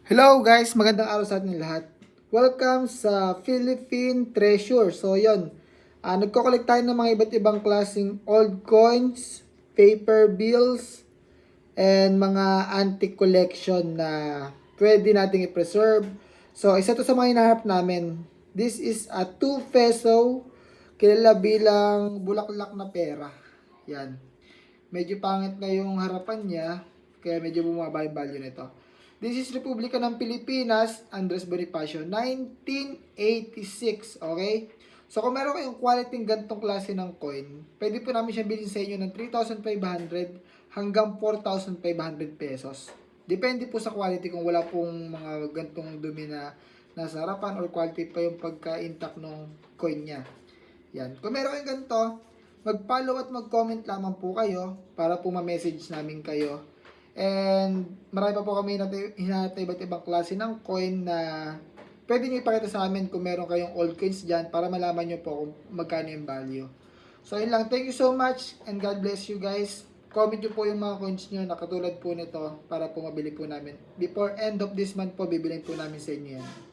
Hello guys, magandang araw sa ating lahat. Welcome sa Philippine Treasure. So yon, nagko-collect tayo ng mga iba't ibang klaseng old coins, paper bills, and mga antique collection na pwede nating i-preserve. So isa to sa mga hinahanap namin. This is a 2 peso, kilala bilang bulaklak na pera. Yan. Medyo pangit na yung harapan niya, kaya medyo bumaba yung value nito. This is Republika ng Pilipinas, Andres Bonifacio, 1986, okay? So kung meron kayong quality gantong klase ng coin, pwede po namin siya bilhin sa inyo ng 3,500 hanggang 4,500 pesos. Depende po sa quality kung wala pong mga gantong dumi na nasa harapan or quality pa yung pagka-intact ng coin niya. Yan. Kung meron kayong ganito, mag-follow at mag-comment lamang po kayo para po ma-message namin kayo. And marami pa po kami hinahanap na iba't ibang klase ng coin na pwede nyo ipakita sa amin kung meron kayong old coins dyan para malaman nyo po kung magkano yung value. So yun lang, thank you so much and God bless you guys. Comment nyo po yung mga coins nyo na katulad po nito para po mabili po namin. Before end of this month po, bibilin po namin sa inyo yan.